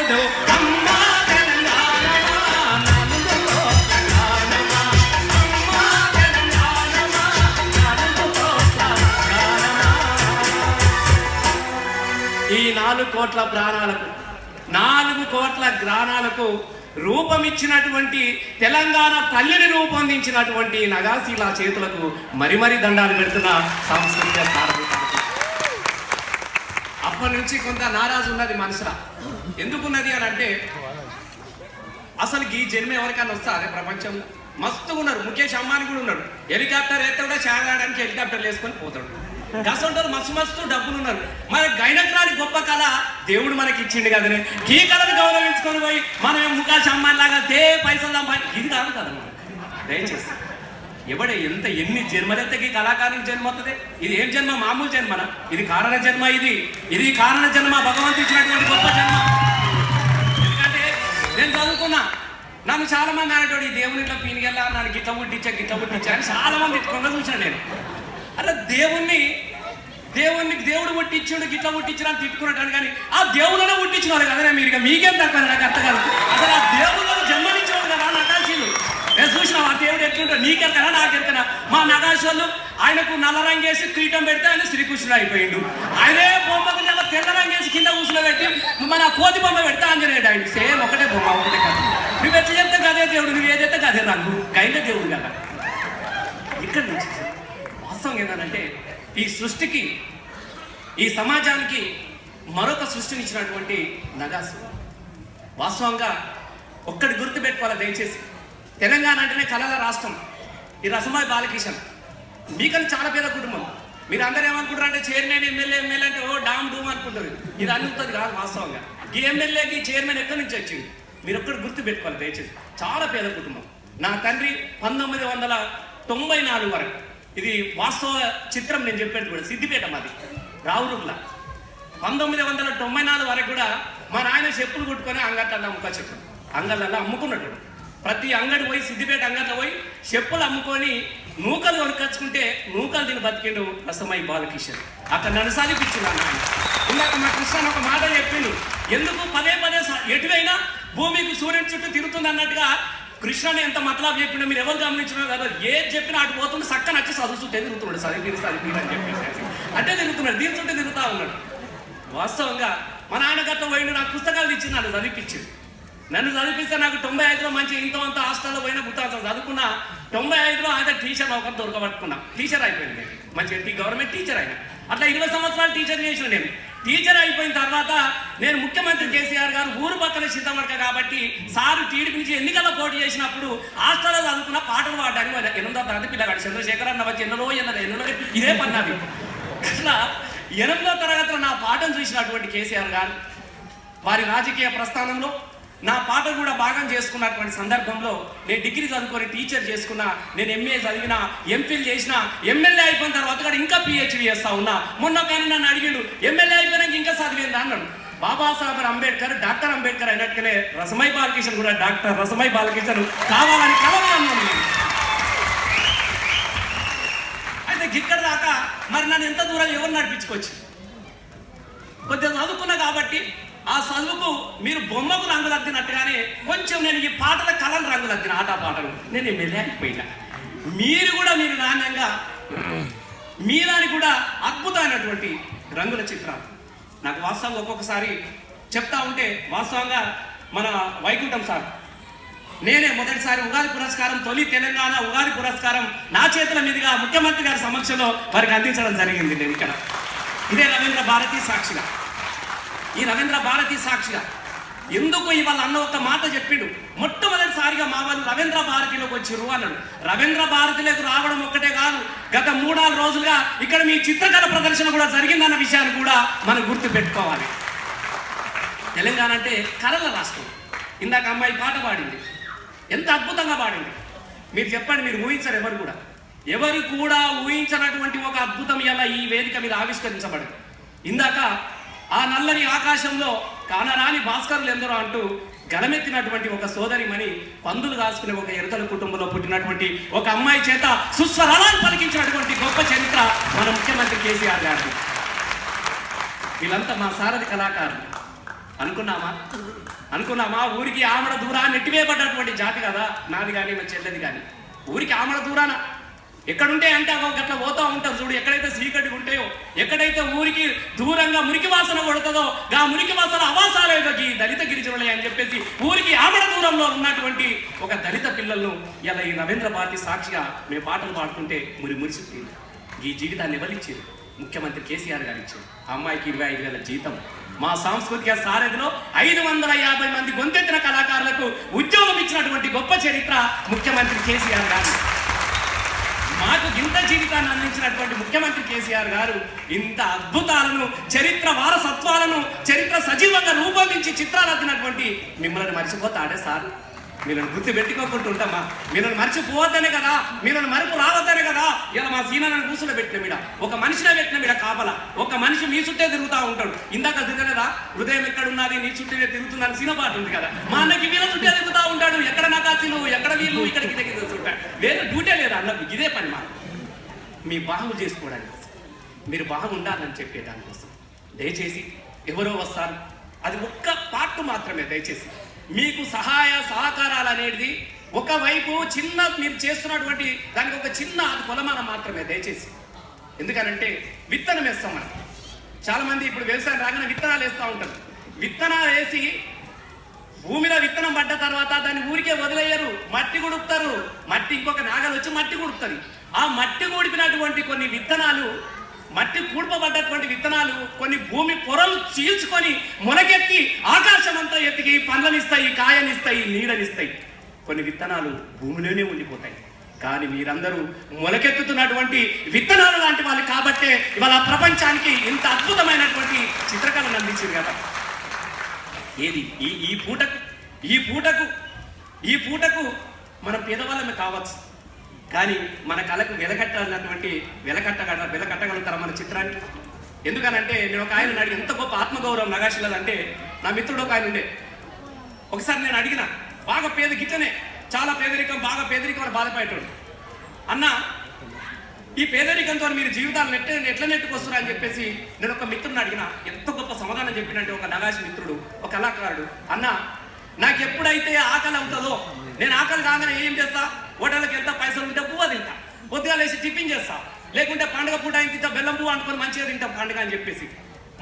పాడు అమ్మా తెలంగాణమా, నాలుగు కోట్ల గానమా, అమ్మా తెలంగాణమా, నాలుగు కోట్ల గానమా. ఈ 4 కోట్ల ప్రాణాలకు 4 కోట్ల గ్రాణాలకు రూపమిచ్చినటువంటి తెలంగాణ తల్లిని రూపొందించినటువంటి నగాశీల చేతులకు మరి దండాలు పెడుతున్న సాంస్కృతిక సారథి. అప్పటి నుంచి కొంత నారాజు ఉన్నది మనసులో. ఎందుకున్నది అని అంటే అసలు ఈ జన్మ ఎవరికైనా వస్తా అదే ప్రపంచంలో మస్తుగా ఉన్నారు. ముఖేష్ అంబానీ కూడా ఉన్నాడు. హెలికాప్టర్ ఎత్తే కూడా చేరడానికి హెలికాప్టర్లు వేసుకొని పోతాడు. గసంటారు మస్తు డబ్బులు ఉన్నారు. మన గైనక్రాని గొప్ప కళ దేవుడు మనకి ఇచ్చిండు కదనే. ఈ కళను గౌరవించుకొని పోయి మనం ముఖేష్ అంబానీ లాగా పైసలు సంపాదించి ఇది కాదు కదా. దయచేసి ఎన్ని జన్మలెత్తకి కళాకారుని జన్మ అవుతుంది. ఇది ఏం జన్మ? మామూలు జన్మన? ఇది కారణ జన్మ. ఇది కారణ జన్మ, భగవంతుడు ఇచ్చినటువంటి గొప్ప జన్మ. ఎందుకంటే నేను చదువుకున్నా, నన్ను చాలా మంది అనేటోడు ఈ దేవుని ఇట్లా పీనికెళ్ళా, నన్ను గిట్ల పుట్టించా అని చాలా మంది కొండ చూసాను నేను. అలా దేవుడు పుట్టించాడు గిట్ల పుట్టించిన అని తిట్టుకున్నాడు. కానీ ఆ దేవుళ్ళనే పుట్టించినారు కదా మీరు. మీకేం తక్కువ నాకు అర్థం కాదు. అసలు ఆ దేవుళ్ళను జన్మనిచ్చేవాడు కదా నగాశీలు. నేను చూసిన ఆ దేవుడు ఎట్లుంటాడు, నీకెరకనా నాకెరకనా. మా నగాశోళ్ళు ఆయనకు నల్ల రంగేసి కిరీటం పెడితే ఆయన శ్రీకృష్ణుడు అయిపోయిండు. ఆయనే బొమ్మకు నెల తెల్ల రంగేసి కింద కూర్చోబెట్టి మన కోతి బొమ్మ పెడితే ఆంజనేయుడు ఆయన. సేమ్ ఒకటే బొమ్మ, ఒకటే కదా. నువ్వు ఎట్లా చెప్తే కదే దేవుడు, నువ్వు ఏదైతే కదే రంగు, గైన దేవుడు కదా. ఇక్కడ నుంచి వాస్తవం ఏంటంటే ఈ సృష్టికి, ఈ సమాజానికి మరొక సృష్టినిచ్చినటువంటి నగాసు. వాస్తవంగా ఒక్కటి గుర్తుపెట్టుకోవాలి దయచేసి. తెలంగాణ అంటేనే కళల రాష్ట్రం. ఈ రసమాయి బాలకిషన్ మీకని చాలా పేద కుటుంబం. మీరు అందరూ ఏమనుకుంటారు అంటే చైర్మన్ ఎమ్మెల్యే అంటే ఓ డామ్ డూమ్ అనుకుంటారు. ఇది అనుకుంటుంది కాదు వాస్తవంగా. ఈ ఎమ్మెల్యేకి చైర్మన్ ఎక్కడి నుంచి వచ్చింది మీరు ఒక్కటి గుర్తుపెట్టుకోవాలి దయచేసి. చాలా పేద కుటుంబం. నా తండ్రి 1994 వరకు, ఇది వాస్తవ చిత్రం నేను చెప్పేది కూడా, సిద్దిపేట మాది రావురుగ్ల. 1994 వరకు కూడా మా నాయన చెప్పులు కుట్టుకొని అంగట్లలో అమ్ముకొచ్చాడు. అంగళ్ళల్లో అమ్ముకున్నట్టు ప్రతి అంగడి పోయి, సిద్దిపేట అంగట్లో పోయి చెప్పులు అమ్ముకొని నూకలు కొనుకొచ్చుకుంటే నూకలు తిని బతికిండు రసమై బాలకిషన్. అక్కడ నన్ను సాధిపించింది అన్న. ఇందాక మా కృష్ణ ఒక మాట చెప్పిండు, ఎందుకు పదే ఎటువైనా భూమికి సూర్యుని చుట్టూ తిరుగుతుంది అన్నట్టుగా కృష్ణని ఎంత మతలాభ చెప్పిండో మీరు ఎవరు గమనించినారు కదా. ఏది చెప్పినా అటు పోతుంటే చక్కని వచ్చి చదువుతుంటే తిరుగుతున్నాడు. చదివి అని చెప్పేసి అంటే తిరుగుతున్నాడు, దీని చుట్టూ తిరుగుతూ ఉన్నాడు. వాస్తవంగా మా నాయన గత పోయిన నాకు పుస్తకాలు ఇచ్చి నన్ను చదివిపించింది. నన్ను చదివిస్తే నాకు 95లో మంచి ఇంత హాస్టల్లో పోయిన పుస్తకాలు చదువుకున్నా. 95లో అయితే టీచర్ ఒకరు దొరకబట్టుకున్నా. టీచర్ అయిపోయింది మంచి గవర్నమెంట్ టీచర్ అయినా. అట్లా 20 సంవత్సరాలు టీచర్ చేసిన నేను. టీచర్ అయిపోయిన తర్వాత నేను ముఖ్యమంత్రి కేసీఆర్ గారు ఊరు పక్కన సిద్ధమడక కాబట్టి సారు టీడీపీ నుంచి ఎన్నికల్లో పోటీ చేసినప్పుడు హాస్టల్లో చదువుకున్న పాటలు పాడడానికి 8వ తరగతి పిల్లగాడు చంద్రశేఖర్ అన్న వచ్చి ఎన్నో ఇదే పన్నది. అట్లా 8వ తరగతిలో నా పాటను చూసినటువంటి కేసీఆర్ గారు వారి రాజకీయ ప్రస్థానంలో నా పాట కూడా భాగం చేసుకున్నటువంటి సందర్భంలో నేను డిగ్రీ చదువుకొని టీచర్ చేసుకున్నా, నేను ఎంఏ చదివినా, ఎంఫిల్ చేసిన, ఎమ్మెల్యే అయిపోయిన తర్వాత కూడా ఇంకా పిహెచ్డీ చేస్తా ఉన్నా. మొన్న కానీ నన్ను అడిగాడు ఎమ్మెల్యే అయిపోయినాక ఇంకా చదివిందా అన్నాడు. బాబాసాహెబ్ అంబేద్కర్ డాక్టర్ అంబేద్కర్ అయినట్టుగానే రసమై బాలకిషన్ కూడా డాక్టర్ రసమై బాలకిషన్ కావాలని కలవన్నాను. అయితే ఇక్కడ దాకా మరి నన్ను ఎంత దూరం ఎవరు నడిపించుకోవచ్చు. కొద్దిగా చదువుకున్నా కాబట్టి ఆ చదువుకు మీరు బొమ్మకు రంగులద్దినట్టుగానే కొంచెం నేను ఈ పాటల కళలు రంగులద్దిన ఆట పాటలు నేను ఎమ్మెల్యే అయిపోయినా. మీరు కూడా మీరు నాణ్యంగా మీదానికి కూడా అద్భుతమైనటువంటి రంగుల చిత్రాలు నాకు వాస్తవంగా ఒక్కొక్కసారి చెప్తా ఉంటే వాస్తవంగా మన వైకుంఠం సార్ నేనే మొదటిసారి ఉగాది పురస్కారం, తొలి తెలంగాణ ఉగాది పురస్కారం నా చేతుల మీదుగా ముఖ్యమంత్రి గారి సమక్షంలో వారికి అందించడం జరిగింది. నేను ఇక్కడ ఇదే రవీంద్ర భారతి సాక్షిగా, ఈ రవీంద్ర భారతి సాక్షిగా ఎందుకు ఇవాళ అన్న ఒక మాట చెప్పిండు. మొట్టమొదటిసారిగా మా వాళ్ళు రవీంద్ర భారతిలోకి వచ్చిర్రు అన్నాడు. రవీంద్ర భారతిలోకి రావడం ఒక్కటే కాదు, గత 3-4 రోజులుగా ఇక్కడ మీ చిత్రకళ ప్రదర్శన కూడా జరిగిందన్న విషయాన్ని కూడా మనం గుర్తు పెట్టుకోవాలి. తెలంగాణ అంటే కళల రాష్ట్రం. ఇందాక అమ్మాయి పాట పాడింది, ఎంత అద్భుతంగా పాడింది. మీరు చెప్పండి, మీరు ఊహించరు, ఎవరు కూడా ఊహించినటువంటి ఒక అద్భుతం ఇలా ఈ వేదిక మీద ఆవిష్కరించబడింది. ఇందాక ఆ నల్లని ఆకాశంలో కానరాని భాస్కరులు ఎందరో అంటూ గలమెత్తినటువంటి ఒక సోదరిమణి పందులు కాసుకునే ఒక ఎరుకల కుటుంబంలో పుట్టినటువంటి ఒక అమ్మాయి చేత సుస్వరాలను పలికించినటువంటి గొప్ప చరిత్ర మన ముఖ్యమంత్రి కేసీఆర్ గారిది. వీళ్ళంతా మా సారథి కళాకారులు. అనుకున్నామా? ఊరికి ఆమడ దూరాన్ని నెట్టివేయబడ్డటువంటి జాతి కదా నాది కానీ మా చెల్లెది కానీ. ఊరికి ఆమడ దూరాన ఎక్కడుంటే అంటే గట్లా పోతా ఉంటారు చూడు. ఎక్కడైతే చీకటి ఉంటాయో, ఎక్కడైతే ఊరికి దూరంగా మురికి వాసన కొడుతుందో ఆ మురికి వాసన అవాసాలేదో ఈ దళిత గిరిజనులే అని చెప్పేసి ఊరికి ఆమడ దూరంలో ఉన్నటువంటి ఒక దళిత పిల్లలను ఇలా ఈ రవీంద్ర భారతి సాక్షిగా మేము పాటలు పాడుతుంటే మురిసిపోయింది. ఈ జీవితాన్ని ఎవరిచ్చారు? ముఖ్యమంత్రి కేసీఆర్ గారు ఇచ్చారు. ఆ అమ్మాయికి 25,000 జీతం. మా సాంస్కృతిక సారథిలో 550 మంది గొంతెత్తిన కళాకారులకు ఉద్యోగం ఇచ్చినటువంటి గొప్ప చరిత్ర ముఖ్యమంత్రి కేసీఆర్ గారు. మాకు ఇంత జీవితాన్ని అందించినటువంటి ముఖ్యమంత్రి కేసీఆర్ గారు ఇంత అద్భుతాలను, చరిత్ర వారసత్వాలను, చరిత్ర సజీవంగా రూపొందించి చిత్రాలు అద్దినటువంటి మిమ్మల్ని మర్చిపోతాడే సార్? మీరు గుర్తు పెట్టుకోకుండా ఉంటామా? మీరు మర్చిపోవద్దనే కదా, మీరు మరుపు రావద్దనే కదా ఇలా మా సీనాలను కూర్చుని పెట్టిన మీద ఒక మనిషినే పెట్టిన మీద కాపల. ఒక మనిషి మీ చుట్టే తిరుగుతూ ఉంటాడు. ఇందాక తిరగలేదా? హృదయం ఎక్కడున్నది నీ చుట్టే తిరుగుతుందని సినిమా ఉంది కదా. మా అన్నకి వీళ్ళ చుట్టే తిరుగుతూ ఉంటాడు. ఎక్కడ నాకాచీలు, ఎక్కడ వీళ్ళు, ఇక్కడికి దగ్గర తిరుగుతుంటాడు. వేరే డ్యూటే లేదా అన్నకు? ఇదే పని మా మీ బాగు చేసుకోవడానికి, మీరు బాగుండాలని చెప్పే దానికోసం. దయచేసి ఎవరో వస్తారు, అది ఒక్క పార్ట్ మాత్రమే. దయచేసి మీకు సహాయ సహకారాలు అనేది ఒకవైపు చిన్న మీరు చేస్తున్నటువంటి దానికి ఒక చిన్న అది కొలమానం మాత్రమే. దయచేసి ఎందుకనంటే విత్తనం వేస్తాం మనం. చాలామంది ఇప్పుడు వ్యవసాయం రాగానే విత్తనాలు వేస్తూ ఉంటారు. విత్తనాలు వేసి భూమిలో విత్తనం పడ్డ తర్వాత దాన్ని ఊరికే వదిలేయరు, మట్టి గుడుపుతారు. మట్టి ఇంకొక నాగలు వచ్చి మట్టి గుడుపుతుంది. ఆ మట్టి గుడిపినటువంటి కొన్ని విత్తనాలు, మట్టి కూడిపబడ్డటువంటి విత్తనాలు కొన్ని భూమి పొరలు చీల్చుకొని మొలకెత్తి ఆకాశమంతా ఎత్తికి పండ్లనిస్తాయి, కాయనిస్తాయి, నీడనిస్తాయి. కొన్ని విత్తనాలు భూమిలోనే ఉండిపోతాయి. కానీ మీరందరూ మొలకెత్తుతున్నటువంటి విత్తనాలు లాంటి వాళ్ళు కాబట్టే ఇవాళ ప్రపంచానికి ఇంత అద్భుతమైనటువంటి చిత్రకళను అందించింది కదా. ఏది ఈ పూటకు మనం పేదవాళ్ళమే కావచ్చు, కానీ మన కళకు వెలకట్టగలుగుతారా మన చిత్రానికి? ఎందుకనంటే నేను ఒక ఆయన అడిగి ఎంత గొప్ప ఆత్మగౌరవం నగాశిల్లదంటే, నా మిత్రుడు ఒక ఆయన ఉండే. ఒకసారి నేను అడిగిన, బాగా గిట్టనే చాలా పేదరికం, బాగా పేదరికం అని బాధపడేటోడు. అన్న, ఈ పేదరికంతో మీరు జీవితాలు ఎట్లా నెట్టుకొస్తున్నారు అని చెప్పేసి నేను ఒక మిత్రుడిని అడిగిన. ఎంత గొప్ప సమాధానం చెప్పినట్టే ఒక నగాశి మిత్రుడు, ఒక కళాకారుడు. అన్న, నాకు ఎప్పుడైతే ఆకలి అవుతుందో, నేను ఆకలి కాగానే ఏం చేస్తా? హోటల్కి వెళ్తా, పైసలు ఉంటే పువ్వు తింటా, పొద్దుగా లేచి టిఫిన్ చేస్తా, లేకుంటే పండుగ పూట ఆయన తింటా, బెల్లం పువ్వు అనుకొని మంచిగా తింటా పండుగ అని చెప్పేసి.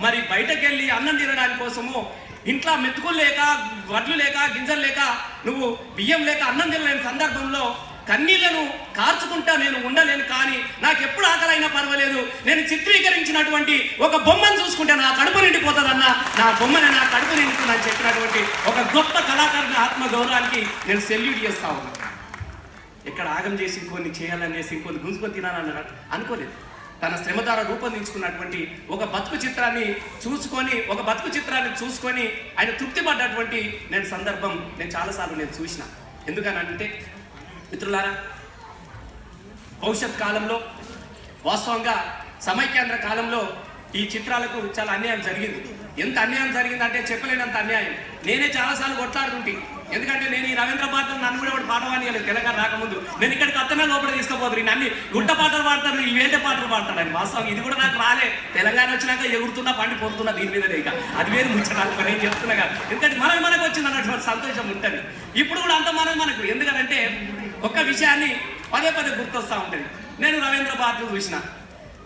మరి బయటకు వెళ్ళి అన్నం తినడానికి కోసము ఇంట్లో మెతుకులు లేక, వడ్లు లేక, గింజలు లేక, నువ్వు బియ్యం లేక అన్నం తినలేని సందర్భంలో కన్నీళ్లను కార్చుకుంటా నేను ఉండలేను. కానీ నాకు ఎప్పుడు ఆకలైనా పర్వాలేదు, నేను చిత్రీకరించినటువంటి ఒక బొమ్మను చూసుకుంటే నా కడుపు నిండిపోతుందన్న, నా బొమ్మని నా కడుపు నిండుతుందని చెప్పినటువంటి ఒక గొప్ప కళాకారుని ఆత్మగౌరవానికి నేను సెల్యూట్ చేస్తా ఉన్నాను. ఎక్కడ ఆగం చేసి ఇంకొన్ని చేయాలనేసి ఇంకొన్ని గుంజుకొని తినాలన్న అనుకోలేదు. తన శ్రమ ద్వారా రూపొందించుకున్నటువంటి ఒక బతుకు చిత్రాన్ని చూసుకొని ఆయన తృప్తి పడ్డటువంటి సందర్భం నేను చాలాసార్లు నేను చూసిన. ఎందుకనంటే మిత్రులారా, భవిష్యత్ కాలంలో వాస్తవంగా సమైక్యాంధ్ర కాలంలో ఈ చిత్రాలకు చాలా అన్యాయం జరిగింది. ఎంత అన్యాయం జరిగిందంటే చెప్పలేనంత అన్యాయం. నేనే చాలాసార్లు కొట్లాడుతుంటే, ఎందుకంటే నేను ఈ రవీంద్ర పాటలు నన్ను కూడా ఒకటి పాటవాని తెలంగాణ రాకముందు నేను ఇక్కడికి అత్తనే లోపల తీసుకుపోతారు. నన్ను గుట్ట పాటలు పాడతారు, ఈ వేట పాటలు పాడతాడు అని. వాస్తవం ఇది కూడా నాకు రాలే. తెలంగాణ వచ్చినాక ఎగురుతున్నా పండి పోతున్నా దీని మీదనే. ఇక అది వేరు ముచ్చడానికి నేను చెప్తున్నా కదా. ఎందుకంటే మనకు వచ్చింది అన్నటువంటి సంతోషం ఉంటుంది. ఇప్పుడు కూడా అంత మనకు ఎందుకంటే ఒక్క విషయాన్ని పదే గుర్తొస్తూ ఉంటుంది. నేను రవీంద్ర భారతి చూసిన,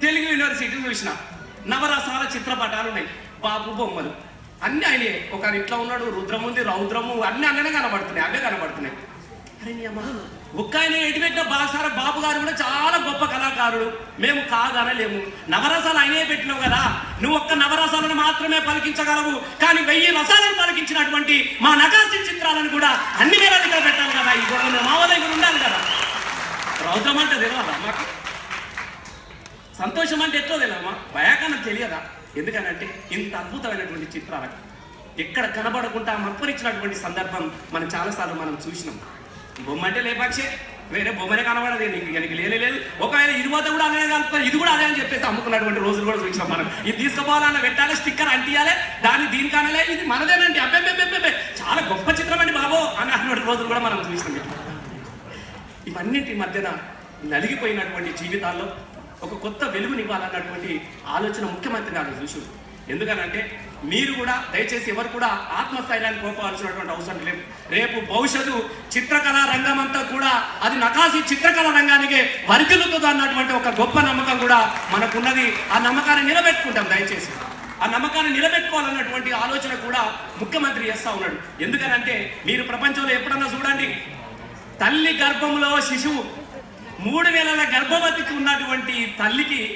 తెలుగు యూనివర్సిటీ చూసిన, నవరసాల చిత్రపటాలు ఉన్నాయి, బాబు బొమ్మలు అన్నీ ఆయనే. ఒక ఇట్లా ఉన్నాడు, రుద్రం ఉంది, రౌద్రము అన్నీ అన్ననే కనబడుతున్నాయి, అవే కనబడుతున్నాయి. అరే నీ అమ్మ, ఒక్క ఆయన ఎటుపెట్టిన బాబు గారు కూడా చాలా గొప్ప కళాకారుడు, మేము కాదనలేము. నవరసాలు ఆయనే పెట్టినావు కదా, నువ్వు ఒక్క నవరసాలను మాత్రమే పలికించగలవు, కానీ 1000 రసాలను పలికించినటువంటి మా నగాసి చిత్రాలను కూడా అన్ని వేల దగ్గర పెట్టాలి కదా. ఈ గొడవ మా దగ్గర ఉండాలి కదా. రౌద్రం అంటే తెలియదా మాకు? సంతోషం అంటే ఎట్లో తెలియదమ్మా, భయాకరణ తెలియదా? ఎందుకనంటే ఇంత అద్భుతమైనటువంటి చిత్రాలకు ఎక్కడ కనబడకుండా మప్పరించినటువంటి సందర్భం మనం చాలాసార్లు మనం చూసినాం. బొమ్మ అంటే లేపాక్షే, వేరే బొమ్మనే కనబడదు, నీకు లేదు. ఒకవేళ ఇది పోతే కూడా అదే కలుపుకొని ఇది కూడా అదే అని చెప్పేసి అమ్ముకున్నటువంటి రోజులు కూడా చూసినాం మనం. ఇది తీసుకుపోవాలన్న పెట్టాలి, స్టిక్కర్ అంటియాలి, దీనికి అనలే, ఇది మనదేనండి, అబ్బే చాలా గొప్ప చిత్రం అండి బాబో అని అన్నటువంటి రోజులు కూడా మనం చూసినాం. ఇవన్నింటి మధ్యన నలిగిపోయినటువంటి జీవితాల్లో ఒక కొత్త వెలుగునివ్వాలన్నటువంటి ఆలోచన ముఖ్యమంత్రి గారు చూసి ఎందుకనంటే మీరు కూడా దయచేసి ఎవరు కూడా ఆత్మస్థైర్యాన్ని కోల్పోవాల్సినటువంటి అవసరం లేదు. రేపు భవిష్యత్తు చిత్రకళా రంగం అంతా కూడా అది నకాసి చిత్రకళా రంగానికి వర్ధిల్లుతుంది అన్నటువంటి ఒక గొప్ప నమ్మకం కూడా మనకున్నది. ఆ నమ్మకాన్ని నిలబెట్టుకుంటాం. దయచేసి ఆ నమ్మకాన్ని నిలబెట్టుకోవాలన్నటువంటి ఆలోచన కూడా ముఖ్యమంత్రి చేస్తూ ఉన్నాడు. ఎందుకనంటే మీరు ప్రపంచంలో ఎప్పుడన్నా చూడండి, తల్లి గర్భంలో శిశువు 3 నెలల గర్భవతికి ఉన్నటువంటి తల్లికి